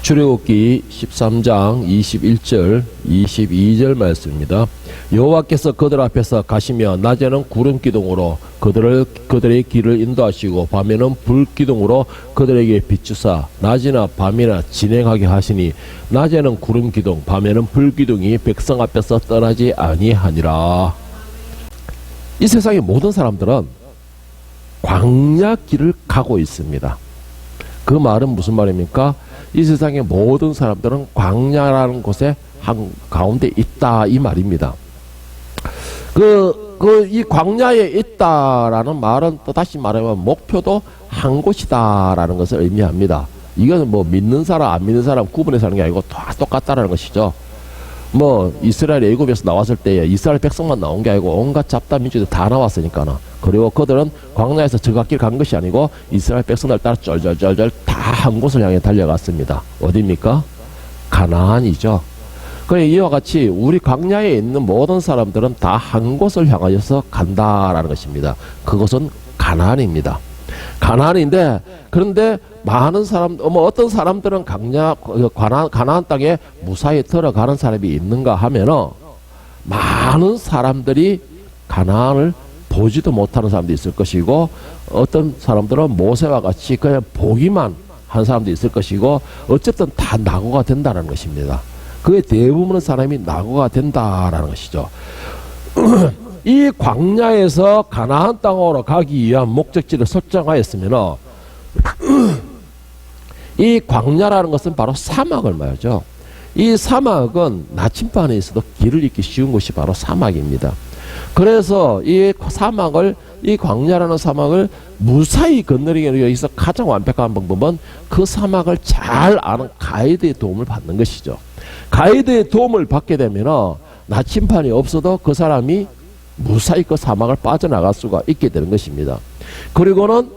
출애굽기 13장 21절 22절 말씀입니다. 여호와께서 그들 앞에서 가시며 낮에는 구름 기둥으로 그들의 길을 인도하시고 밤에는 불 기둥으로 그들에게 비추사 낮이나 밤이나 진행하게 하시니 낮에는 구름 기둥 밤에는 불 기둥이 백성 앞에서 떠나지 아니하니라. 이 세상의 모든 사람들은 광야 길을 가고 있습니다. 그 말은 무슨 말입니까? 이 세상의 모든 사람들은 광야라는 곳에 한 가운데 있다 이 말입니다. 이 광야에 있다라는 말은 또 다시 말하면 목표도 한 곳이다라는 것을 의미합니다. 이건 뭐 믿는 사람 안 믿는 사람 구분해서 하는 게 아니고 다 똑같다라는 것이죠. 뭐 이스라엘이 애굽에서 나왔을 때 이스라엘 백성만 나온 게 아니고 온갖 잡다 민족들 다 나왔으니까는. 그리고 그들은 광야에서 저갓길 간 것이 아니고 이스라엘 백성들 따라 쩔쩔쩔쩔 다 한 곳을 향해 달려갔습니다. 어디입니까? 가나안이죠. 그래 이와 같이 우리 광야에 있는 모든 사람들은 다 한 곳을 향하여서 간다라는 것입니다. 그것은 가나안입니다. 가나안인데 그런데 많은 사람 어떤 사람들은 가나안 땅에 무사히 들어가는 사람이 있는가 하면은 많은 사람들이 가나안을 보지도 못하는 사람도 있을 것이고 어떤 사람들은 모세와 같이 그냥 보기만 한 사람도 있을 것이고 어쨌든 다 낙오가 된다는 것입니다. 그의 대부분의 사람이 낙오가 된다라는 것이죠. 이 광야에서 가나안 땅으로 가기 위한 목적지를 설정하였으면 이 광야라는 것은 바로 사막을 말하죠. 이 사막은 나침반에 있어도 길을 잃기 쉬운 곳이 바로 사막입니다. 그래서 이 광야라는 사막을 무사히 건너기 위해서 가장 완벽한 방법은 그 사막을 잘 아는 가이드의 도움을 받는 것이죠. 가이드의 도움을 받게 되면 나침반이 없어도 그 사람이 무사히 그 사막을 빠져나갈 수가 있게 되는 것입니다. 그리고는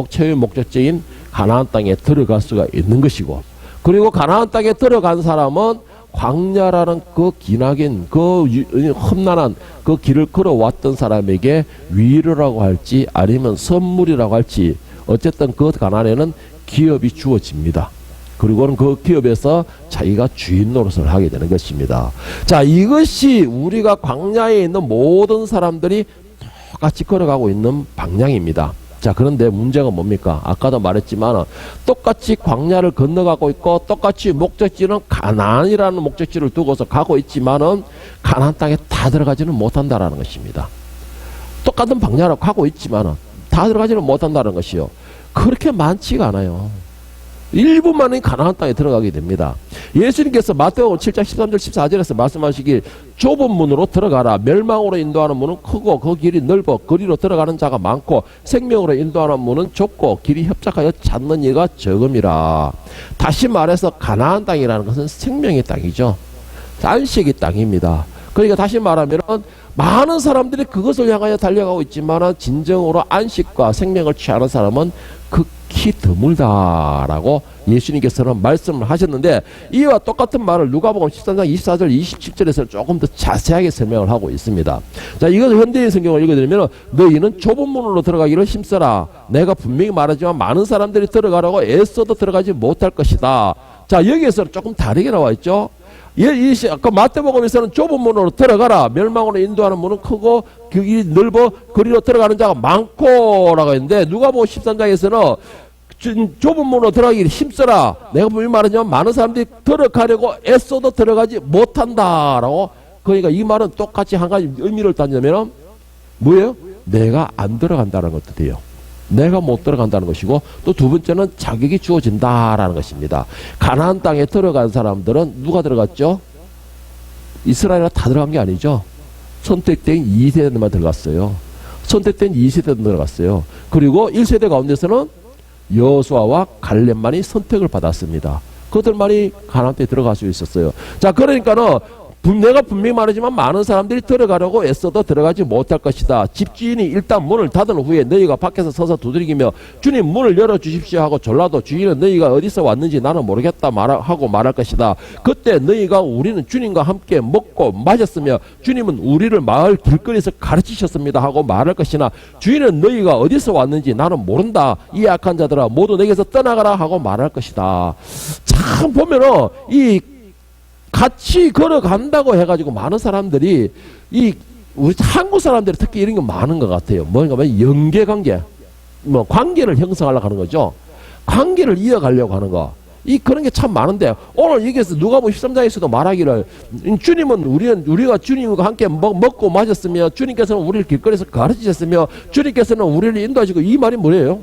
최후의 목적지인 가나안 땅에 들어갈 수가 있는 것이고, 그리고 가나안 땅에 들어간 사람은 광야라는 그 기나긴 험난한 그 길을 걸어왔던 사람에게 위로라고 할지 아니면 선물이라고 할지 어쨌든 그 가나안에는 기업이 주어집니다. 그리고는 그 기업에서 자기가 주인 노릇을 하게 되는 것입니다. 자, 이것이 우리가 광야에 있는 모든 사람들이 똑같이 걸어가고 있는 방향입니다. 자, 그런데 문제가 뭡니까? 아까도 말했지만 똑같이 광야를 건너가고 있고 똑같이 목적지는 가나안이라는 목적지를 두고서 가고 있지만은 가나안 땅에 다 들어가지는 못한다라는 것입니다. 똑같은 방향으로 가고 있지만은 다 들어가지는 못한다는 것이요. 그렇게 많지가 않아요. 일부만이 가나안 땅에 들어가게 됩니다. 예수님께서 마태복음 7장 13절 14절에서 말씀하시길 좁은 문으로 들어가라. 멸망으로 인도하는 문은 크고 그 길이 넓어 그리로 들어가는 자가 많고 생명으로 인도하는 문은 좁고 길이 협착하여 찾는 이가 적음이라. 다시 말해서 가나안 땅이라는 것은 생명의 땅이죠. 안식의 땅입니다. 그러니까 다시 말하면 많은 사람들이 그것을 향하여 달려가고 있지만 진정으로 안식과 생명을 취하는 사람은 극히 드물다라고 예수님께서는 말씀을 하셨는데, 이와 똑같은 말을 누가복음 13장 24절 27절에서 조금 더 자세하게 설명을 하고 있습니다. 자, 이것을 현대인 성경을 읽어드리면 너희는 좁은 문으로 들어가기를 힘써라. 내가 분명히 말하지만 많은 사람들이 들어가라고 애써도 들어가지 못할 것이다. 자, 여기에서는 조금 다르게 나와 있죠. 아까 마태복음에서는 좁은 문으로 들어가라. 멸망으로 인도하는 문은 크고 그 길이 넓어 그리로 들어가는 자가 많고라고 했는데, 누가복음 13장에서는 좁은 문으로 들어가기를 힘써라. 내가 분명히 말하지만 많은 사람들이 들어가려고 애써도 들어가지 못한다라고. 그러니까 이 말은 똑같이 한 가지 의미를 따지면 뭐예요? 내가 안 들어간다는 것도 돼요. 내가 못 들어간다는 것이고, 또 두 번째는 자격이 주어진다라는 것입니다. 가나안 땅에 들어간 사람들은 누가 들어갔죠? 이스라엘이 다 들어간 게 아니죠. 선택된 2세대만 들어갔어요. 선택된 2세대도 들어갔어요. 그리고 1세대 가운데서는 여호수아와 갈렙만이 선택을 받았습니다. 그들만이 가나안 땅에 들어갈 수 있었어요. 자, 그러니까는 내가 분명히 말하지만 많은 사람들이 들어가려고 애써도 들어가지 못할 것이다. 집주인이 일단 문을 닫은 후에 너희가 밖에서 서서 두드리기며 주님 문을 열어주십시오 하고 졸라도 주인은 너희가 어디서 왔는지 나는 모르겠다 하고 말할 것이다. 그때 너희가 우리는 주님과 함께 먹고 마셨으며 주님은 우리를 마을 길거리에서 가르치셨습니다 하고 말할 것이나 주인은 너희가 어디서 왔는지 나는 모른다. 이 악한 자들아 모두 내게서 떠나가라 하고 말할 것이다. 참 보면은 이 같이 걸어간다고 해가지고 많은 사람들이 우리 한국 사람들이 특히 이런 게 많은 것 같아요. 뭔가 연계관계, 관계를 형성하려고 하는 거죠. 관계를 이어가려고 하는 거. 그런 게 참 많은데 오늘 여기서 누가복음 13장에서도 말하기를 주님은 우리가 주님과 함께 먹고 마셨으며 주님께서는 우리를 길거리에서 가르치셨으며 주님께서는 우리를 인도하시고 이 말이 뭐예요?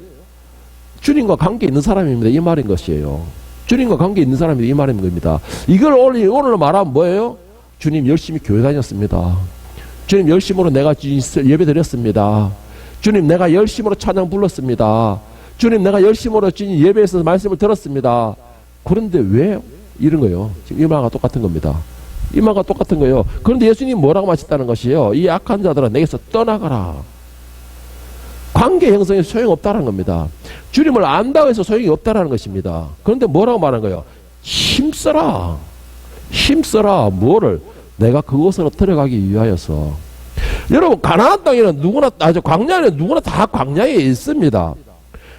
주님과 관계 있는 사람입니다. 이 말인 것이에요. 주님과 관계 있는 사람이 이 말인 겁니다. 이걸 오늘 말하면 뭐예요? 주님 열심히 교회 다녔습니다. 주님 열심으로 내가 예배 드렸습니다. 주님 내가 열심으로 찬양 불렀습니다. 주님 내가 열심으로 주님 예배에서 말씀을 들었습니다. 그런데 왜? 이런 거예요. 지금 이 말과 똑같은 겁니다. 이 말과 똑같은 거예요. 그런데 예수님이 뭐라고 하셨다는 것이에요? 이 악한 자들아 내게서 떠나가라. 관계 형성에 소용없다는 겁니다. 주님을 안다고 해서 소용이 없다는 것입니다. 그런데 뭐라고 말한 거예요? 힘써라. 힘써라. 뭐를? 내가 그곳으로 들어가기 위하여서. 여러분 가나안 땅에는 누구나 광야에는 누구나 다 광야에 있습니다.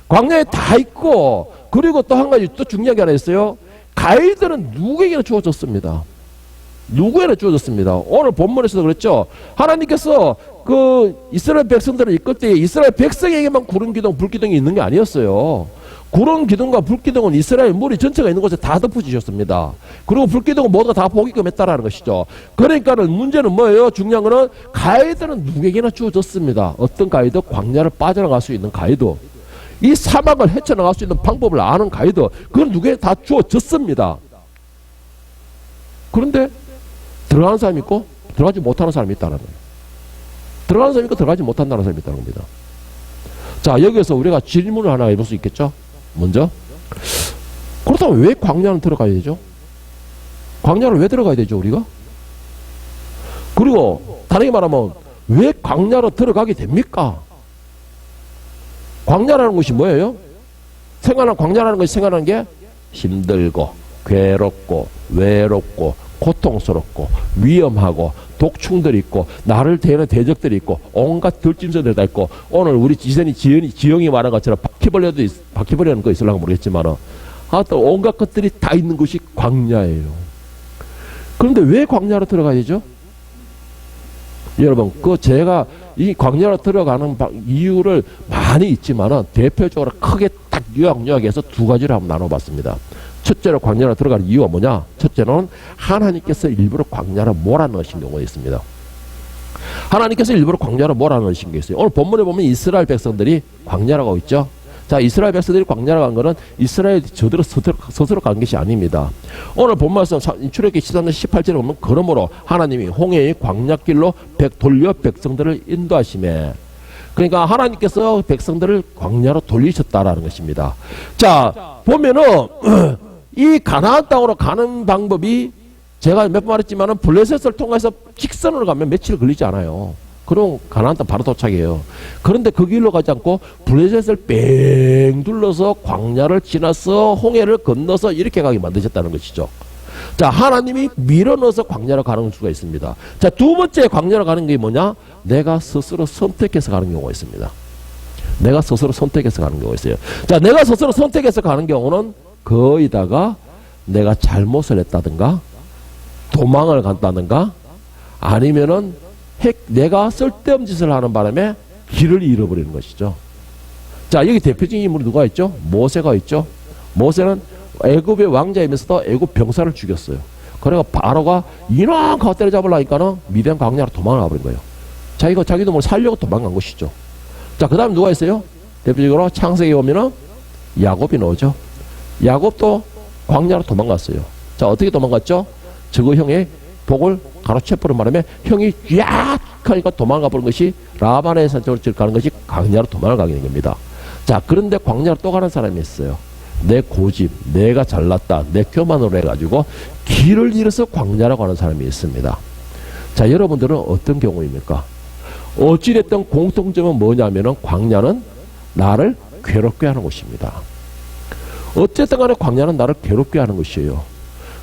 광야에 다 있고 그리고 또 한 가지 또 중요한 게 하나 있어요. 가이드는 누구에게나 주어졌습니다. 누구에나 주어졌습니다. 오늘 본문에서도 그랬죠. 하나님께서 이스라엘 백성들을 이끌 때 이스라엘 백성에게만 구름 기둥, 불 기둥이 있는 게 아니었어요. 구름 기둥과 불 기둥은 이스라엘 무리 전체가 있는 곳에 다 덮어주셨습니다. 그리고 불 기둥은 모두가 다 보게끔 했다라는 것이죠. 그러니까는 문제는 뭐예요? 중요한 거는 가이드는 누구에게나 주어졌습니다. 어떤 가이드? 광야를 빠져나갈 수 있는 가이드. 이 사막을 헤쳐나갈 수 있는 방법을 아는 가이드. 그건 누구에게 다 주어졌습니다. 그런데 들어가는 사람이 있고 들어가지 못하는 사람이 있다는 거예요. 들어가는 사람이 있고 들어가지 못한다는 사람이 있다는 겁니다. 자, 여기에서 우리가 질문을 하나 해볼 수 있겠죠? 먼저 그렇다면 왜 광야는 들어가야 되죠? 광야를 왜 들어가야 되죠 우리가? 그리고 다르게 말하면 왜 광야로 들어가게 됩니까? 광야라는 것이 뭐예요? 광야라는 것이 생각하는 게 힘들고 괴롭고 외롭고 고통스럽고 위험하고 독충들이 있고 나를 대하는 대적들이 있고 온갖 들짐승들이 다 있고 오늘 우리 지영이 말한 것처럼 바퀴벌레는 거 있을랑가 모르겠지만 하여튼 온갖 것들이 다 있는 것이 광야예요. 그런데 왜 광야로 들어가야 되죠? 여러분 제가 이 광야로 들어가는 이유를 많이 있지만은 대표적으로 크게 딱 요약해서 두 가지를 한번 나눠봤습니다. 첫째로 광야로 들어가는 이유가 뭐냐? 첫째는 하나님께서 일부러 광야로 몰아넣으신 경우가 있습니다. 하나님께서 일부러 광야로 몰아넣으신 게 있어요. 오늘 본문에 보면 이스라엘 백성들이 광야로 가고 있죠. 자, 이스라엘 백성들이 광야로 간 거는 이스라엘이 저대로 스스로 간 것이 아닙니다. 오늘 본 말씀 출애굽기 13장 18절에 보면 그러므로 하나님이 홍해의 광야길로 돌려 백성들을 인도하시매. 그러니까 하나님께서 백성들을 광야로 돌리셨다라는 것입니다. 자, 보면은 이 가나안 땅으로 가는 방법이 제가 몇 번 말했지만은 블레셋을 통해서 직선으로 가면 며칠 걸리지 않아요. 그럼 가나안 땅 바로 도착해요. 그런데 그 길로 가지 않고 블레셋을 뺑 둘러서 광야를 지나서 홍해를 건너서 이렇게 가게 만드셨다는 것이죠. 자, 하나님이 밀어넣어서 광야로 가는 수가 있습니다. 자, 두 번째 광야로 가는 게 뭐냐? 내가 스스로 선택해서 가는 경우가 있습니다. 내가 스스로 선택해서 가는 경우가 있어요. 자, 내가 스스로 선택해서 가는 경우는 거의다가 내가 잘못을 했다든가 도망을 간다든가 아니면은 내가 쓸데없는 짓을 하는 바람에 길을 잃어버리는 것이죠. 자, 여기 대표적인 인물이 누가 있죠? 모세가 있죠. 모세는 애굽의 왕자이면서도 애굽 병사를 죽였어요. 그래가 바로가 이놈 때려잡으려 하니까는 미디안 광야로 도망을 가버린 거예요. 자기도 뭘 살려고 도망간 것이죠. 자, 그 다음 누가 있어요? 대표적으로 창세기에 보면은 야곱이 나오죠. 야곱도 광야로 도망갔어요. 자, 어떻게 도망갔죠? 저거 형의 복을 가로채버린 바람에 형이 쫙 하니까 도망가 버린 것이 라반의 산적으로 가는 것이 광야로 도망을 가게 된 겁니다. 자, 그런데 광야로 또 가는 사람이 있어요. 내 고집, 내가 잘났다, 내 교만으로 해가지고 길을 잃어서 광야라고 하는 사람이 있습니다. 자, 여러분들은 어떤 경우입니까? 어찌됐든 공통점은 뭐냐면은 광야는 나를 괴롭게 하는 곳입니다. 어쨌든 간에 광야는 나를 괴롭게 하는 것이에요.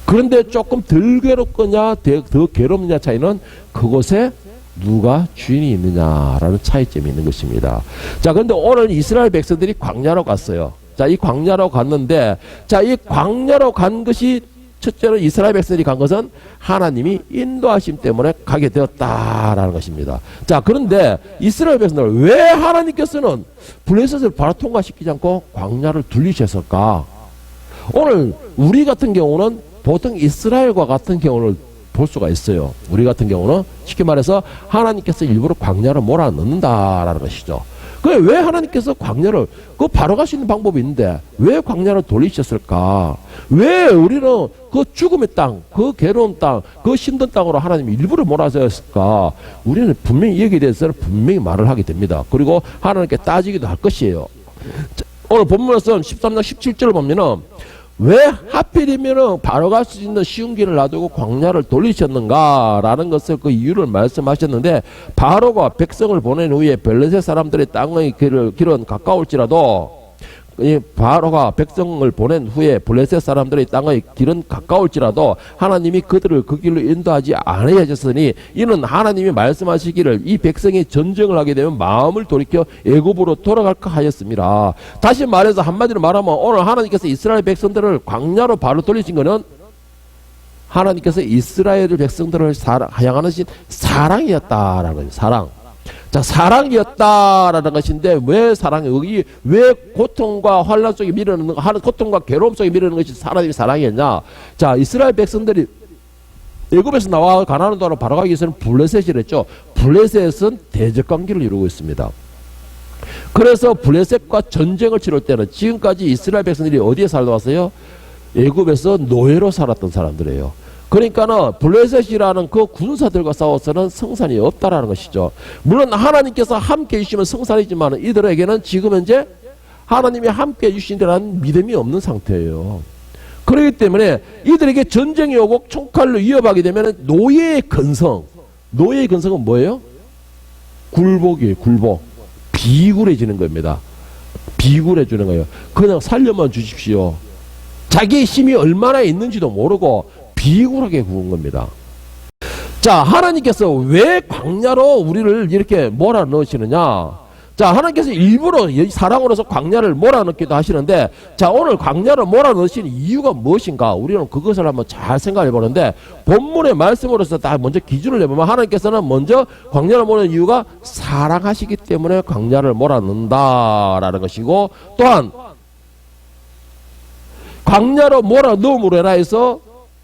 그런데 조금 덜 괴롭거냐 더 괴롭냐 차이는 그곳에 누가 주인이 있느냐라는 차이점이 있는 것입니다. 자, 그런데 오늘 이스라엘 백성들이 광야로 갔어요. 자, 이 광야로 갔는데, 자, 이 광야로 간 것이 첫째로 이스라엘 백성들이 간 것은 하나님이 인도하심 때문에 가게 되었다라는 것입니다. 자, 그런데 이스라엘 백성들 왜 하나님께서는 블레셋을 바로 통과시키지 않고 광야를 둘리셨을까? 오늘 우리 같은 경우는 보통 이스라엘과 같은 경우를 볼 수가 있어요. 우리 같은 경우는 쉽게 말해서 하나님께서 일부러 광야를 몰아넣는다라는 것이죠. 왜 하나님께서 광야를 바로 갈 수 있는 방법이 있는데 왜 광야를 돌리셨을까? 왜 우리는 그 죽음의 땅, 그 괴로운 땅, 그 힘든 땅으로 하나님이 일부러 몰아넣었을까? 우리는 분명히 여기에 대해서는 분명히 말을 하게 됩니다. 그리고 하나님께 따지기도 할 것이에요. 자, 오늘 본문에서 13장 17절을 보면은 왜 하필이면은 바로 갈 수 있는 쉬운 길을 놔두고 광야를 돌리셨는가라는 것을 그 이유를 말씀하셨는데, 바로가 백성을 보낸 후에 블레셋 사람들의 땅의 길은 가까울지라도, 바로가 백성을 보낸 후에 블레셋 사람들의 땅의 길은 가까울지라도 하나님이 그들을 그 길로 인도하지 않으셨으니 이는 하나님이 말씀하시기를 이 백성이 전쟁을 하게 되면 마음을 돌이켜 애굽으로 돌아갈까 하였습니다. 다시 말해서 한마디로 말하면 오늘 하나님께서 이스라엘 백성들을 광야로 바로 돌리신 것은 하나님께서 이스라엘 백성들을 향하는 사랑이었다라는 거예요. 사랑. 자, 사랑이었다라는 것인데 왜 사랑이, 여기 왜 고통과 환란 속에 미루는 고통과 괴로움 속에 미루는 것이 하나님의 사랑이었냐? 자, 이스라엘 백성들이 애굽에서 나와 가나안 땅으로 바로 가기 위해서는 블레셋이랬죠. 블레셋은 대적 관계를 이루고 있습니다. 그래서 블레셋과 전쟁을 치를 때는 지금까지 이스라엘 백성들이 어디에 살다 왔어요? 애굽에서 노예로 살았던 사람들이에요. 그러니까는 블레셋이라는 그 군사들과 싸워서는 성산이 없다라는 것이죠. 물론 하나님께서 함께 해주시면 성산이지만 이들에게는 지금 현재 하나님이 함께 해주신다는 믿음이 없는 상태예요. 그렇기 때문에 이들에게 전쟁이 오고 총칼로 위협하게 되면 노예의 근성, 노예의 근성은 뭐예요? 굴복이에요. 굴복. 비굴해지는 겁니다. 비굴해지는 거예요. 그냥 살려만 주십시오. 자기의 힘이 얼마나 있는지도 모르고 비굴하게 구운 겁니다. 자, 하나님께서 왜 광야로 우리를 이렇게 몰아넣으시느냐? 자, 하나님께서 일부러 사랑으로서 광야를 몰아넣기도 하시는데, 자, 오늘 광야를 몰아넣으시는 이유가 무엇인가? 우리는 그것을 한번 잘 생각해 보는데, 본문의 말씀으로서 다 먼저 기준을 내보면 하나님께서는 먼저 광야를 몰아넣는 이유가 사랑하시기 때문에 광야를 몰아넣는다라는 것이고, 또한 광야로 몰아넣음으로 인하여서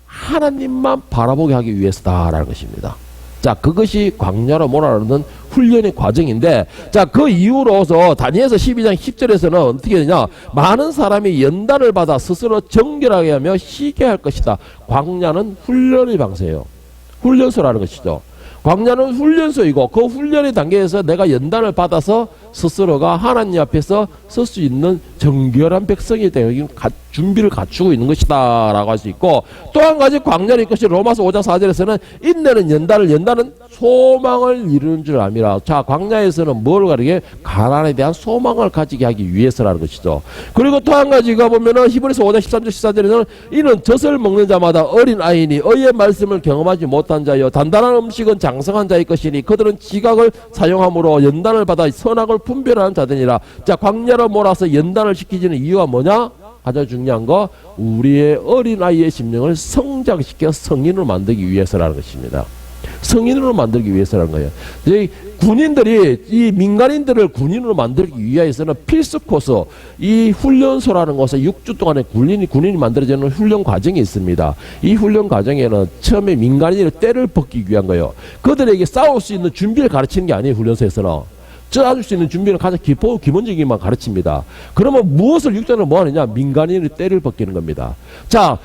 하나님만 바라보게 하기 위해서다라는 것입니다. 자, 그것이 광야로 몰아넣는 훈련의 과정인데, 자, 그 이후로서 다니엘서 12장 10절에서는 어떻게 되냐? 많은 사람이 연단을 받아 스스로 정결하게 하며 쉬게 할 것이다. 광야는 훈련의 방새예요. 훈련소라는 것이죠. 광야는 훈련소이고 그 훈련의 단계에서 내가 연단을 받아서 스스로가 하나님 앞에서 설 수 있는 정결한 백성이 되기 준비를 갖추고 있는 것이다 라고 할 수 있고, 또 한 가지 광야는 이것이 로마서 5장 4절에서는 인내는 연단은 소망을 이루는 줄 압니다. 자, 광야에서는 뭘 가리게? 가난에 대한 소망을 가지게 하기 위해서라는 것이죠. 그리고 또 한 가지가 보면은 히브리서 5장 13절 14절에는 이는 젖을 먹는 자마다 어린 아이니 의의 말씀을 경험하지 못한 자여 단단한 음식은 장성한 자의 것이니 그들은 지각을 사용함으로 연단을 받아 선악을 분별하는 자들이라. 자, 광야로 몰아서 연단을 시키지는 이유가 뭐냐? 가장 중요한 거, 우리의 어린아이의 심령을 성장시켜 성인으로 만들기 위해서라는 것입니다. 성인으로 만들기 위해서라는 거예요. 군인들이 이 민간인들을 군인으로 만들기 위해서는 필수 코스, 이 훈련소라는 곳에 6주 동안의 군인이 만들어지는 훈련 과정이 있습니다. 이 훈련 과정에는 처음에 민간인의 때를 벗기 위한 거예요. 그들에게 싸울 수 있는 준비를 가르치는 게 아니에요. 훈련소에서는 쪄줄 수 있는 준비는 가장 기본적인만 가르칩니다. 그러면 무엇을 육전을 뭐 하느냐? 민간인의 때를 벗기는 겁니다. 자,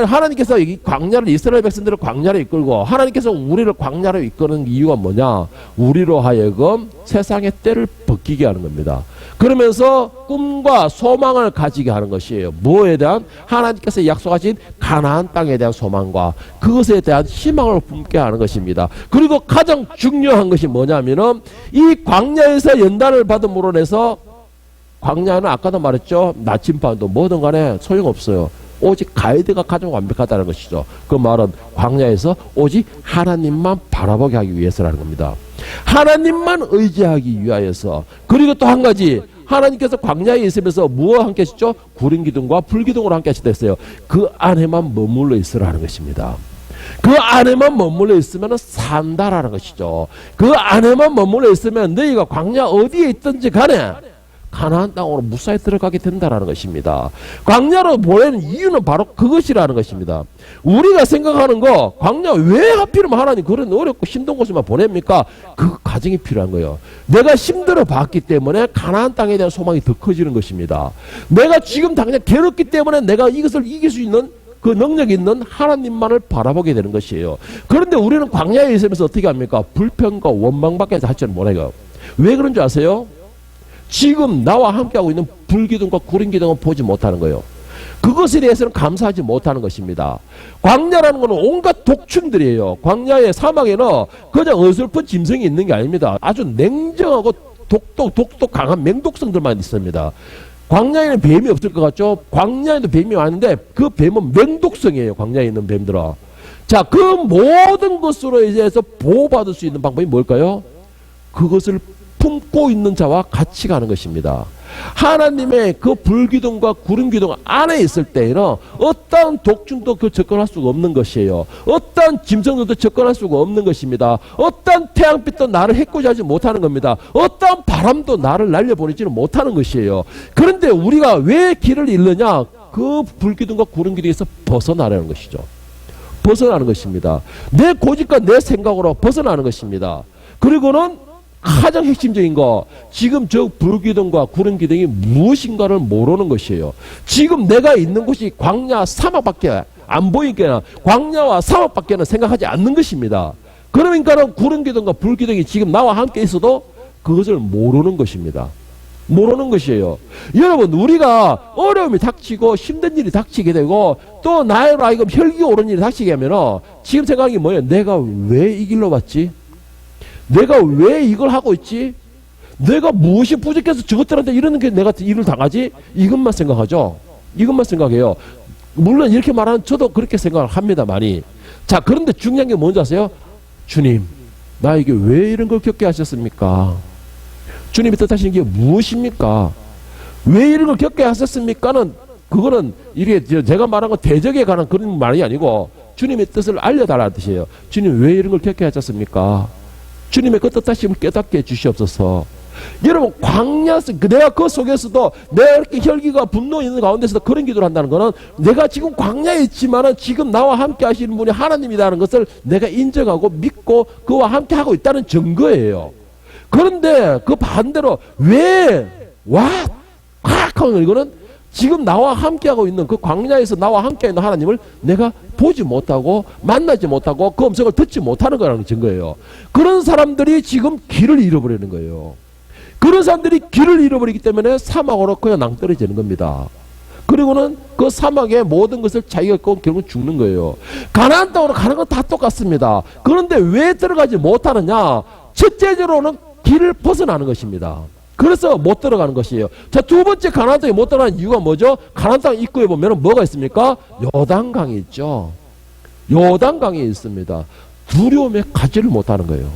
하나님께서 이 광야를, 이스라엘 백성들을 광야로 이끌고 하나님께서 우리를 광야로 이끄는 이유가 뭐냐? 우리로 하여금 세상의 때를 벗기게 하는 겁니다. 그러면서 꿈과 소망을 가지게 하는 것이에요. 뭐에 대한? 하나님께서 약속하신 가나안 땅에 대한 소망과 그것에 대한 희망을 품게 하는 것입니다. 그리고 가장 중요한 것이 뭐냐면은 이 광야에서 연단을 받음으로 인해서 광야는 아까도 말했죠. 나침반도 뭐든 간에 소용없어요. 오직 가이드가 가장 완벽하다는 것이죠. 그 말은 광야에서 오직 하나님만 바라보게 하기 위해서라는 겁니다. 하나님만 의지하기 위하여서. 그리고 또 한 가지, 하나님께서 광야에 있으면서 무엇과 함께 하시죠? 구름기둥과 불기둥으로 함께 하시댔어요. 그 안에만 머물러 있으라는 것입니다. 그 안에만 머물러 있으면 산다라는 것이죠. 그 안에만 머물러 있으면 너희가 광야 어디에 있든지 간에 가나안 땅으로 무사히 들어가게 된다는 것입니다. 광야로 보내는 이유는 바로 그것이라는 것입니다. 우리가 생각하는 거, 광야 왜 하필이면 하나님 그런 어렵고 힘든 곳에만 보냅니까? 그 과정이 필요한 거예요. 내가 힘들어 봤기 때문에 가나안 땅에 대한 소망이 더 커지는 것입니다. 내가 지금 당장 괴롭기 때문에 내가 이것을 이길 수 있는 그 능력이 있는 하나님만을 바라보게 되는 것이에요. 그런데 우리는 광야에 있으면서 어떻게 합니까? 불평과 원망밖에 할 줄은 모르겠어요. 왜 그런 줄 아세요? 지금 나와 함께하고 있는 불기둥과 구름기둥은 보지 못하는 거예요. 그것에 대해서는 감사하지 못하는 것입니다. 광야라는 것은 온갖 독충들이에요. 광야의 사막에는 그냥 어설픈 짐승이 있는 게 아닙니다. 아주 냉정하고 독도 강한 맹독성들만 있습니다. 광야에는 뱀이 없을 것 같죠? 광야에도 뱀이 많은데 그 뱀은 맹독성이에요. 광야에 있는 뱀들은. 자, 그 모든 것으로 인해서 보호받을 수 있는 방법이 뭘까요? 그것을 품고 있는 자와 같이 가는 것입니다. 하나님의 그 불기둥과 구름기둥 안에 있을 때에는 어떠한 독충도 그 접근할 수가 없는 것이에요. 어떠한 짐승들도 접근할 수가 없는 것입니다. 어떠한 태양빛도 나를 해코지 하지 못하는 겁니다. 어떠한 바람도 나를 날려보내지는 못하는 것이에요. 그런데 우리가 왜 길을 잃느냐? 그 불기둥과 구름기둥에서 벗어나라는 것이죠. 벗어나는 것입니다. 내 고집과 내 생각으로 벗어나는 것입니다. 그리고는 가장 핵심적인 거, 지금 저 불기둥과 구름기둥이 무엇인가를 모르는 것이에요. 지금 내가 있는 곳이 광야 사막밖에 안 보이니까 광야와 사막밖에는 생각하지 않는 것입니다. 그러니까는 구름기둥과 불기둥이 지금 나와 함께 있어도 그것을 모르는 것입니다. 모르는 것이에요. 여러분, 우리가 어려움이 닥치고 힘든 일이 닥치게 되고 또 나의로 하여금 혈기 오른 일이 닥치게 하면 지금 생각이 뭐예요? 내가 왜 이 길로 왔지? 내가 왜 이걸 하고 있지? 내가 무엇이 부족해서 저것들한테 이러는 게 내가 일을 당하지? 이것만 생각하죠. 이것만 생각해요. 물론 이렇게 말하는 저도 그렇게 생각을 합니다. 많이. 자, 그런데 중요한 게 뭔지 아세요? 주님, 나에게 왜 이런 걸 겪게 하셨습니까? 주님이 뜻하시는 게 무엇입니까? 왜 이런 걸 겪게 하셨습니까는 그거는 이게 제가 말한 건 대적에 관한 그런 말이 아니고 주님의 뜻을 알려달라는 뜻이에요. 주님, 왜 이런 걸 겪게 하셨습니까? 주님의 그 뜻하심을 깨닫게 해주시옵소서. 여러분, 광야, 내가 그 속에서도 내가 이렇게 혈기가 분노 있는 가운데서도 그런 기도를 한다는 것은 내가 지금 광야에 있지만은 지금 나와 함께 하시는 분이 하나님이라는 것을 내가 인정하고 믿고 그와 함께 하고 있다는 증거예요. 그런데 그 반대로 하는 이거는 지금 나와 함께하고 있는 그 광야에서 나와 함께 있는 하나님을 내가 보지 못하고 만나지 못하고 그 음성을 듣지 못하는 거라는 증거예요. 그런 사람들이 지금 길을 잃어버리는 거예요. 그런 사람들이 길을 잃어버리기 때문에 사막으로 그냥 낭떠러지는 겁니다. 그리고는 그 사막의 모든 것을 자기가 결국 죽는 거예요. 가나안 땅으로 가는 건 다 똑같습니다. 그런데 왜 들어가지 못하느냐? 첫째적으로는 길을 벗어나는 것입니다. 그래서 못 들어가는 것이에요. 자, 두 번째 가나안 땅에 못 들어가는 이유가 뭐죠? 가나안 땅 입구에 보면 뭐가 있습니까? 요단강이 있죠. 요단강이 있습니다. 두려움에 가지를 못하는 거예요.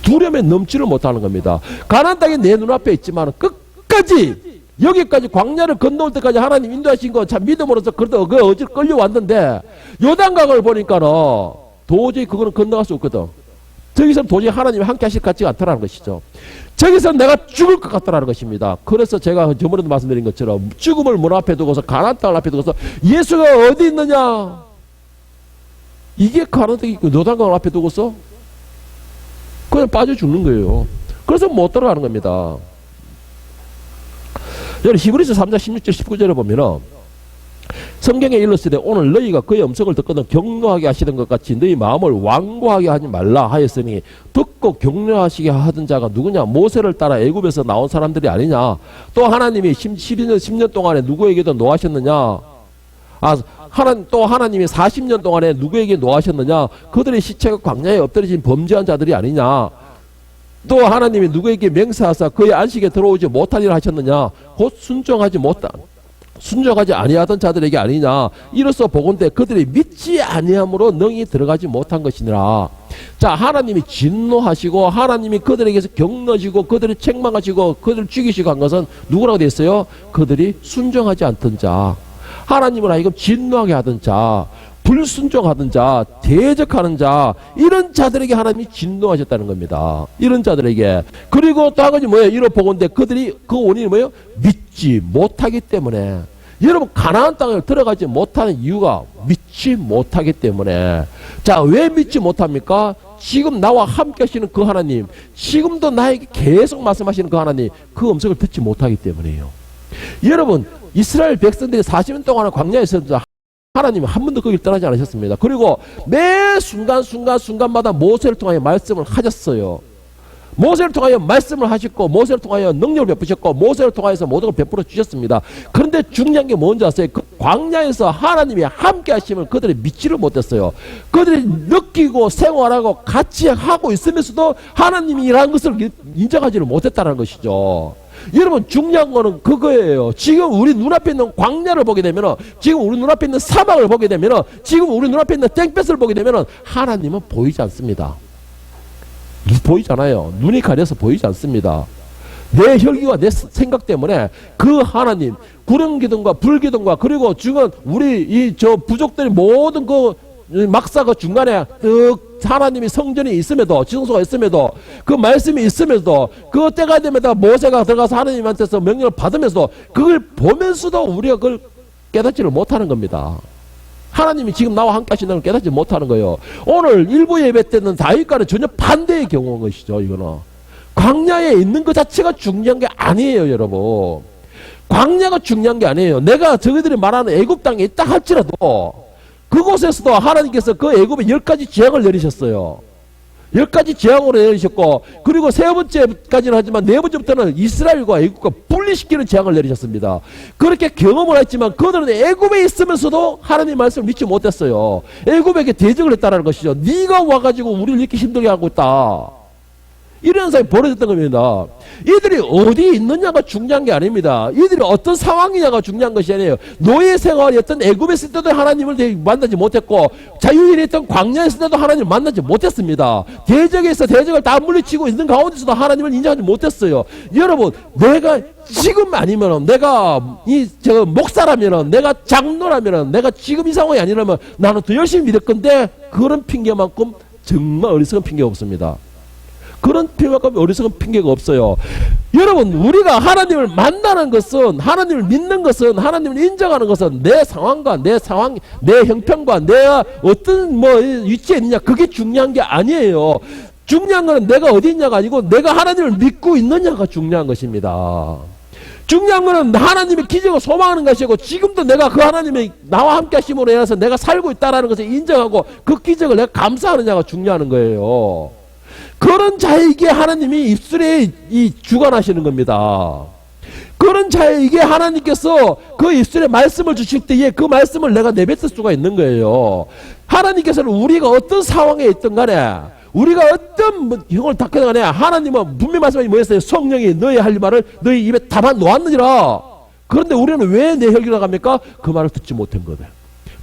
두려움에 넘지를 못하는 겁니다. 가나안 땅이 내 눈앞에 있지만 끝까지 여기까지 광야를 건너올 때까지 하나님 인도하신 거 참 믿음으로서 그래도 그 어디로 끌려왔는데 요단강을 보니까는 도저히 그거는 건너갈 수 없거든. 저기서는 도저히 하나님이 함께 하실 것 같지가 않다는 것이죠. 저기서는 내가 죽을 것 같다는 것입니다. 그래서 제가 저번에도 말씀드린 것처럼 죽음을 문 앞에 두고서 가나안 땅을 앞에 두고서 예수가 어디 있느냐? 이게 가나안 땅이 있고 요단강을 앞에 두고서 그냥 빠져 죽는 거예요. 그래서 못 들어가는 겁니다. 여러분, 히브리서 3장 16절 19절에 보면은 성경에 일렀을 때 오늘 너희가 그의 음성을 듣거든 경노하게 하시던 것 같이 너희 마음을 완고하게 하지 말라 하였으니 듣고 믿고 격려하시게 하던 자가 누구냐? 모세를 따라 애굽에서 나온 사람들이 아니냐? 또 하나님이 10년 동안에 누구에게도 노하셨느냐? 또 하나님이 40년 동안에 누구에게 노하셨느냐? 그들의 시체가 광야에 엎드려진 범죄한 자들이 아니냐? 또 하나님이 누구에게 맹세하사 그의 안식에 들어오지 못하리라 하셨느냐? 곧 순종하지 아니하던 자들에게 아니냐? 이로써 보건대 그들이 믿지 아니함으로 능히 들어가지 못한 것이니라. 자, 하나님이 진노하시고 하나님이 그들에게서 경너지고 그들을 책망하시고 그들을 죽이시고 한 것은 누구라고 되어 있어요? 그들이 순종하지 않던 자, 하나님을 하여금 진노하게 하던 자, 불순종하던 자, 대적하는 자, 이런 자들에게 하나님이 진노하셨다는 겁니다. 이런 자들에게. 그리고 또 한 가지 뭐예요? 이로 보건대 그들이 그 원인이 뭐예요? 믿지 못하기 때문에. 여러분, 가나안 땅을 들어가지 못하는 이유가 믿지 못하기 때문에. 자, 왜 믿지 못합니까? 지금 나와 함께 하시는 그 하나님, 지금도 나에게 계속 말씀하시는 그 하나님, 그 음성을 듣지 못하기 때문이에요. 여러분, 이스라엘 백성들이 40년 동안 광야에 있었는데 하나님은 한 번도 거기를 떠나지 않으셨습니다. 그리고 매 순간마다 모세를 통하여 말씀을 하셨어요. 모세를 통하여 말씀을 하셨고, 모세를 통하여 능력을 베푸셨고, 모세를 통하여서 모든 걸 베풀어 주셨습니다. 그런데 중요한 게 뭔지 아세요? 그 광야에서 하나님이 함께 하심을 그들이 믿지를 못했어요. 그들이 느끼고 생활하고 같이 하고 있으면서도 하나님이 일하는 것을 인정하지를 못했다는 것이죠. 여러분, 중요한 거는 그거예요. 지금 우리 눈앞에 있는 광야를 보게 되면, 지금 우리 눈앞에 있는 사막을 보게 되면, 지금 우리 눈앞에 있는 땡볕을 보게 되면 하나님은 보이지 않습니다. 보이잖아요. 눈이 가려서 보이지 않습니다. 내 혈기와 내 생각 때문에 그 하나님, 구름기둥과 불기둥과, 그리고 지금 우리 부족들이 모든 그 막사 그 중간에 하나님이 성전이 있음에도, 지성소가 있음에도, 그 말씀이 있음에도, 그 때가 되면 모세가 들어가서 하나님한테서 명령을 받으면서도 그걸 보면서도 우리가 그걸 깨닫지를 못하는 겁니다. 하나님이 지금 나와 함께 하신다는 걸 깨닫지 못하는 거예요. 오늘 일부 예배 때는 다윗과는 전혀 반대의 경우인 것이죠. 이거는 광야에 있는 것 자체가 중요한 게 아니에요, 여러분. 광야가 중요한 게 아니에요. 내가 저희들이 말하는 애굽 땅에 있다 할지라도 그곳에서도 하나님께서 그 애굽에 10가지 재앙을 내리셨어요. 10가지 재앙으로 내리셨고, 그리고 세 번째까지는 하지만 네 번째부터는 이스라엘과 애굽과 분리시키는 재앙을 내리셨습니다. 그렇게 경험을 했지만 그들은 애굽에 있으면서도 하나님의 말씀을 믿지 못했어요. 애굽에게 대적을 했다는 것이죠. 네가 와가지고 우리를 이렇게 힘들게 하고 있다, 이런 현상이 벌어졌던 겁니다. 이들이 어디 있느냐가 중요한 게 아닙니다. 이들이 어떤 상황이냐가 중요한 것이 아니에요. 노예 생활이었던 애굽에 있을 때도 하나님을 만나지 못했고, 자유인이 있던 광야에 있을 때도 하나님을 만나지 못했습니다. 대적에서 대적을 다 물리치고 있는 가운데서도 하나님을 인정하지 못했어요. 여러분, 내가 지금 아니면, 내가 목사라면, 내가 장로라면, 내가 지금 이 상황이 아니라면 나는 더 열심히 믿을 건데, 그런 핑계만큼 정말 어리석은 핑계가 없습니다. 그런 핑계만큼 어리석은 핑계가 없어요. 여러분, 우리가 하나님을 만나는 것은, 하나님을 믿는 것은, 하나님을 인정하는 것은 내 상황과 내 형편과 내가 어떤 위치에 있느냐, 그게 중요한 게 아니에요. 중요한 것은 내가 어디 있냐가 아니고 내가 하나님을 믿고 있느냐가 중요한 것입니다. 중요한 것은 하나님의 기적을 소망하는 것이고, 지금도 내가 그 하나님의 나와 함께 하심으로 인해서 내가 살고 있다는 것을 인정하고 그 기적을 내가 감사하느냐가 중요한 거예요. 그런 자에게 하나님이 입술에 주관하시는 겁니다. 그런 자에게 하나님께서 그 입술에 말씀을 주실 때에 그 말씀을 내가 내뱉을 수가 있는 거예요. 하나님께서는 우리가 어떤 상황에 있든 간에, 우리가 어떤 형을 닦든 간에, 하나님은 분명히 말씀하신 뭐였어요? 성령이 너희 할 말을 너희 입에 담아 놓았느니라. 그런데 우리는 왜 내 혈기가 갑니까? 그 말을 듣지 못한 거다.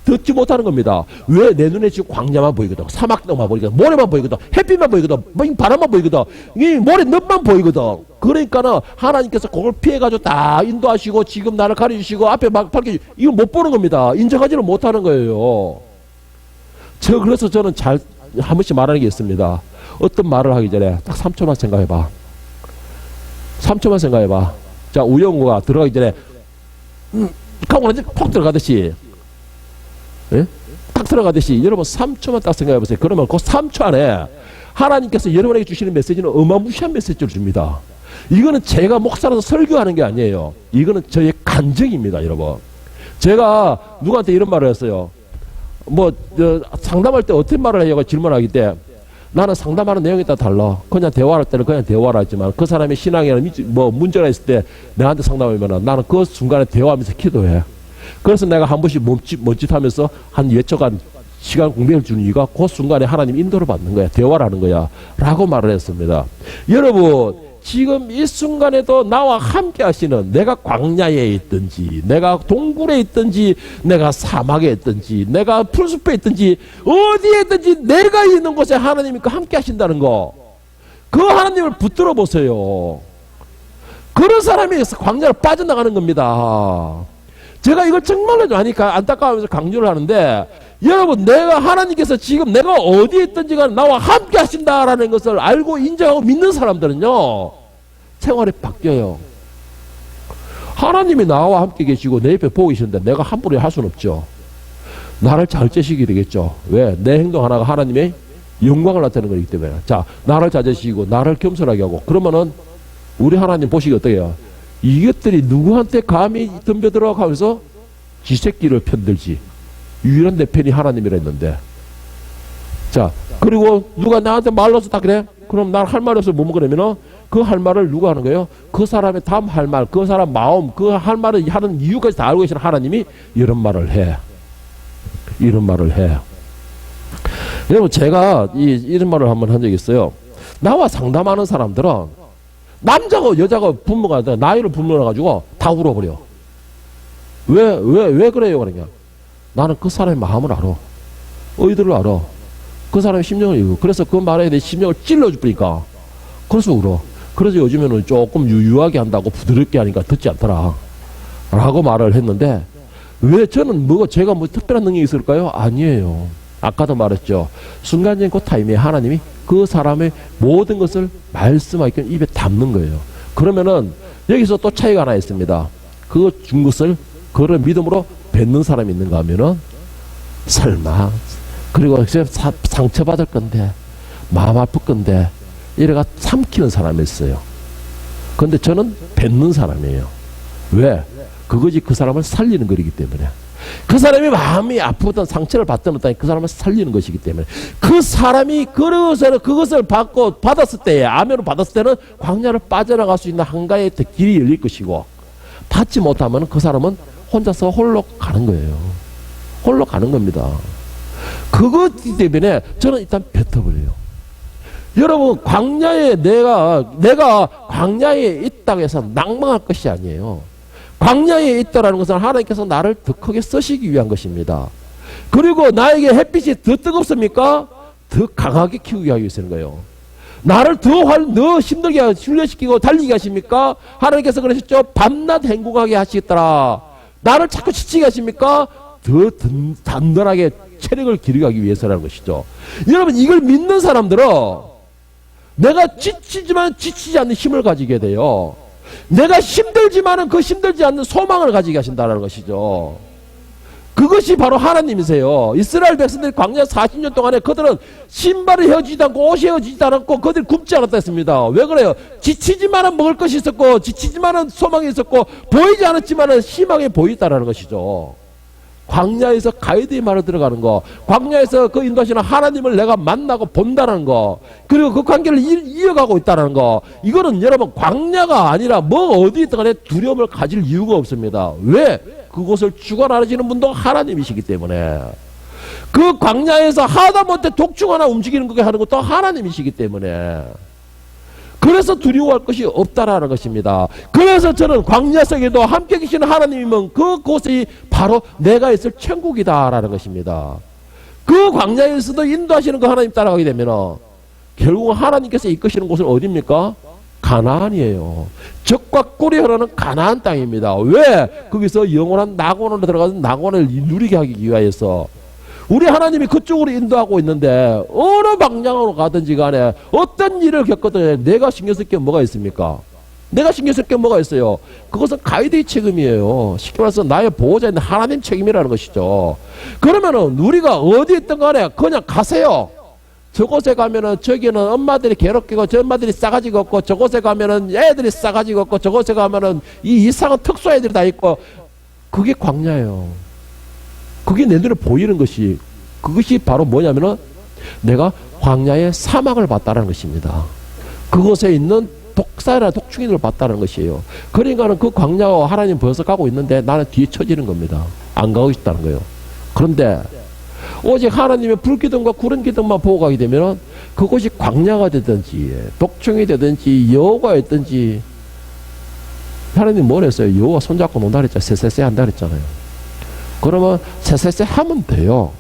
듣지 못하는 겁니다. 왜? 내 눈에 지금 광야만 보이거든, 사막만 보이거든, 모래만 보이거든, 햇빛만 보이거든, 바람만 보이거든, 이 모래 늪만 보이거든. 그러니까는 하나님께서 그걸 피해가지고 다 인도하시고 지금 나를 가르치시고 앞에 막 밝혀주시고, 이거 못 보는 겁니다. 인정하지는 못하는 거예요. 그래서 저는 한 번씩 말하는 게 있습니다. 어떤 말을 하기 전에 딱 3초만 생각해봐. 3초만 생각해봐. 자, 우영우가 들어가기 전에 하고 나서 폭 들어가듯이, 예? 딱 들어가듯이 여러분 3초만 딱 생각해 보세요. 그러면 그 3초 안에 하나님께서 여러분에게 주시는 메시지는 어마무시한 메시지를 줍니다. 이거는 제가 목사라서 설교하는 게 아니에요. 이거는 저의 간증입니다, 여러분. 제가 누구한테 이런 말을 했어요. 상담할 때 어떤 말을 해요? 질문하기 때 나는 상담하는 내용에 따라 달라. 그냥 대화할 때는 그냥 대화를 하지만 그 사람의 신앙에 뭐 문제가 있을 때 내한테 상담하면 나는 그 순간에 대화하면서 기도해. 그래서 내가 한 번씩 멈칫하면서 한 예초간 시간 공백을 주는 이유가 그 순간에 하나님 인도를 받는 거야. 대화를 하는 거야. 라고 말을 했습니다. 여러분, 지금 이 순간에도 나와 함께 하시는, 내가 광야에 있든지, 내가 동굴에 있든지, 내가 사막에 있든지, 내가 풀숲에 있든지, 어디에 있든지 내가 있는 곳에 하나님이 함께 하신다는 거. 그 하나님을 붙들어 보세요. 그런 사람이 광야로 빠져나가는 겁니다. 제가 이걸 정말로 하니까 안타까워서 강조를 하는데, 여러분, 내가 하나님께서 지금 내가 어디에 있든지 간에 나와 함께 하신다라는 것을 알고 인정하고 믿는 사람들은요, 생활이 바뀌어요. 하나님이 나와 함께 계시고 내 옆에 보고 계시는데 내가 함부로 할 수는 없죠. 나를 잘째시게 되겠죠. 왜? 내 행동 하나가 하나님의 영광을 나타내는 거기 때문에. 자, 나를 잘째시고 나를 겸손하게 하고, 그러면은 우리 하나님 보시기 어때요? 이것들이 누구한테 감히 덤벼들어가고 하면서 지 새끼를 편들지. 유일한 내 편이 하나님이라 했는데. 자, 그리고 누가 나한테 말로서 다 그래? 그럼 난 할 말이 없어. 뭐 그러면은 그 할 말을 누가 하는 거예요? 그 사람의 다음 할 말, 그 사람 마음, 그 할 말을 하는 이유까지 다 알고 계시는 하나님이 이런 말을 해. 이런 말을 해. 여러분, 제가 이런 말을 한번 한 적이 있어요. 나와 상담하는 사람들은 남자고 여자고 부모가 나이를 불러가지고 다 울어버려. 왜 그래요? 그러냐. 나는 그 사람의 마음을 알아. 의도를 알아. 그 사람의 심정을 읽어. 그래서 그 말에 내 심정을 찔러주니까. 그래서 울어. 그래서 요즘에는 조금 유유하게 한다고 부드럽게 하니까 듣지 않더라. 라고 말을 했는데, 왜 저는 제가 특별한 능력이 있을까요? 아니에요. 아까도 말했죠. 순간적인 그 타임에 하나님이 그 사람의 모든 것을 말씀하게 입에 담는 거예요. 그러면은 여기서 또 차이가 하나 있습니다. 그 준 것을 그런 믿음으로 뱉는 사람이 있는가 하면은, 설마, 그리고 상처받을 건데, 마음 아플 건데, 이래가 삼키는 사람이 있어요. 근데 저는 뱉는 사람이에요. 왜? 그것이 그 사람을 살리는 거이기 때문에. 그 사람이 마음이 아프든 상처를 받든 어떤 그 사람을 살리는 것이기 때문에, 그 사람이 그것을 받았을 때에, 아멘을 받았을 때는 광야를 빠져나갈 수 있는 한가의 길이 열릴 것이고, 받지 못하면 그 사람은 혼자서 홀로 가는 거예요. 홀로 가는 겁니다. 그것 때문에 저는 일단 뱉어버려요. 여러분, 광야에 내가 광야에 있다고 해서 낭망할 것이 아니에요. 광야에 있다라는 것은 하나님께서 나를 더 크게 쓰시기 위한 것입니다. 그리고 나에게 햇빛이 더 뜨겁습니까? 더 강하게 키우게 하기 위해서는 거예요. 나를 더 힘들게 훈련시키고 달리게 하십니까? 하나님께서 그러셨죠. 밤낮 행복하게 하시겠더라. 나를 자꾸 지치게 하십니까? 더 단단하게 체력을 기르게 하기 위해서라는 것이죠. 여러분, 이걸 믿는 사람들은 내가 지치지만 지치지 않는 힘을 가지게 돼요. 내가 힘들지만은 그 힘들지 않는 소망을 가지게 하신다는 것이죠. 그것이 바로 하나님이세요. 이스라엘 백성들이 광야 40년 동안에 그들은 신발이 헤어지지 않고 옷이 헤어지지 않았고 그들이 굶지 않았다 했습니다. 왜 그래요? 지치지만은 먹을 것이 있었고, 지치지만은 소망이 있었고, 보이지 않았지만은 희망이 보이다라는 것이죠. 광야에서 가이드의 말을 들어가는 거, 광야에서 그 인도하시는 하나님을 내가 만나고 본다는 거, 그리고 그 관계를 이어가고 있다는 거, 이거는 여러분 광야가 아니라 뭐 어디 있든 간에 두려움을 가질 이유가 없습니다. 왜? 그곳을 주관하시는 분도 하나님이시기 때문에. 그 광야에서 하다못해 독충 하나 움직이는 거게 하는 것도 하나님이시기 때문에. 그래서 두려워할 것이 없다라는 것입니다. 그래서 저는 광야 속에도 함께 계시는 하나님이면 그곳이 바로 내가 있을 천국이다라는 것입니다. 그 광야에서도 인도하시는 그 하나님 따라가게 되면 결국 하나님께서 이끄시는 곳은 어디입니까? 가나안이에요. 젖과 꿀이 흐르는 가나안 땅입니다. 왜? 거기서 영원한 낙원으로 들어가서 낙원을 누리게 하기 위하여서 우리 하나님이 그쪽으로 인도하고 있는데, 어느 방향으로 가든지 간에 어떤 일을 겪거든 내가 신경 쓸 게 뭐가 있습니까? 내가 신경 쓸 게 뭐가 있어요? 그것은 가이드의 책임이에요. 쉽게 말해서 나의 보호자인 하나님 책임이라는 것이죠. 그러면은 우리가 어디 있든 간에 그냥 가세요. 저곳에 가면은 저기는 엄마들이 괴롭히고 저 엄마들이 싸가지가 없고, 저곳에 가면은 애들이 싸가지가 없고, 저곳에 가면은 이 이상한 특수 애들이 다 있고, 그게 광야예요. 그게 내 눈에 보이는 것이, 그것이 바로 뭐냐면은 내가 광야의 사막을 봤다는 것입니다. 그곳에 있는 독사나 독충이들을 봤다는 것이에요. 그러니까는 그 광야와 하나님 벌써 가고 있는데 나는 뒤에 처지는 겁니다. 안 가고 싶다는 거예요. 그런데 오직 하나님의 불기둥과 구름 기둥만 보고 가게 되면 그곳이 광야가 되든지 독충이 되든지 여호가 있든지 하나님 뭘 했어요? 여호와 손잡고 논다 그랬잖아요. 쎄쎄쎄 한다 그랬잖아요. 그러면 쎄쎄쎄 하면 돼요.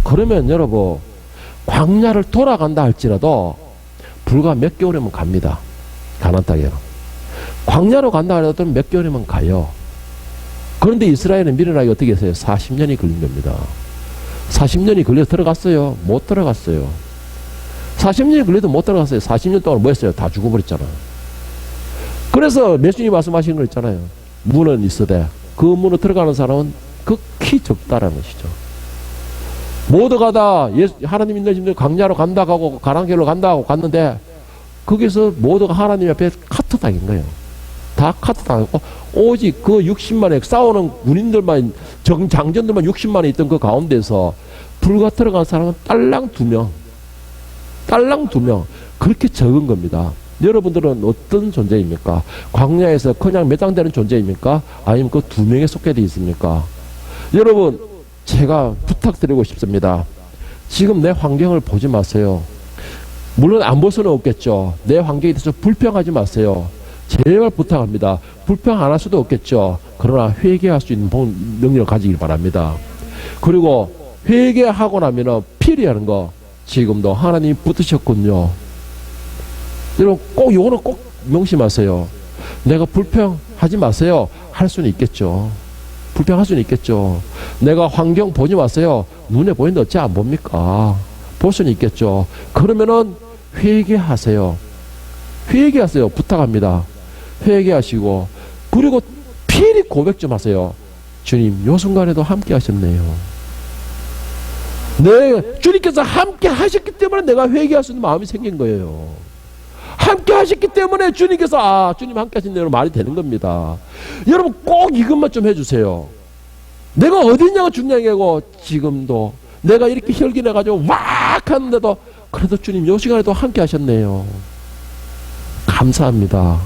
그러면 여러분 광야를 돌아간다 할지라도 불과 몇 개월이면 갑니다. 가나안 땅에는. 광야로 간다 하더라도 몇 개월이면 가요. 그런데 이스라엘은 미련하게 어떻게 했어요? 40년이 걸린 겁니다. 40년이 걸려 들어갔어요? 못 들어갔어요. 40년이 걸려도 못 들어갔어요. 40년 동안 뭐 했어요? 다 죽어버렸잖아요. 그래서 예수님이 말씀하신 거 있잖아요. 문은 있으되 그 문으로 들어가는 사람은 극히 적다라는 것이죠. 모두가 다 하나님 있는 집들 광야로 간다 하고 가난길로 간다 하고 갔는데 거기서 모두가 하나님 앞에 카트 당인 거예요. 다 카트 당했고 오직 그 60만에 싸우는 군인들만 장전들만 60만에 있던 그 가운데서 불과 들어간 사람은 딸랑 2명, 딸랑 2명, 그렇게 적은 겁니다. 여러분들은 어떤 존재입니까? 광야에서 그냥 매장되는 존재입니까? 아니면 그 2명에 속해 되어 있습니까? 여러분, 제가 부탁드리고 싶습니다. 지금 내 환경을 보지 마세요. 물론 안 볼 수는 없겠죠. 내 환경에 대해서 불평하지 마세요. 제발 부탁합니다. 불평 안 할 수도 없겠죠. 그러나 회개할 수 있는 능력을 가지길 바랍니다. 그리고 회개하고 나면은 필요한 거 지금도 하나님이 붙으셨군요. 여러분 꼭 요거는 꼭 명심하세요. 내가 불평하지 마세요. 할 수는 있겠죠. 불평할 수는 있겠죠. 내가 환경 보지 마세요. 눈에 보이는데 어찌 안 봅니까? 볼 수는 있겠죠. 그러면은 회개하세요. 회개하세요. 부탁합니다. 회개하시고 그리고 필히 고백 좀 하세요. 주님 요 순간에도 함께 하셨네요. 주님께서 함께 하셨기 때문에 내가 회개할 수 있는 마음이 생긴 거예요. 함께 하셨기 때문에 주님께서 주님 함께 하신다고 말이 되는 겁니다. 여러분 꼭 이것만 좀 해주세요. 내가 어디냐가 중요한 게고 지금도 내가 이렇게 혈기 내가지고 왁 하는데도 그래도 주님 요 시간에도 함께 하셨네요. 감사합니다.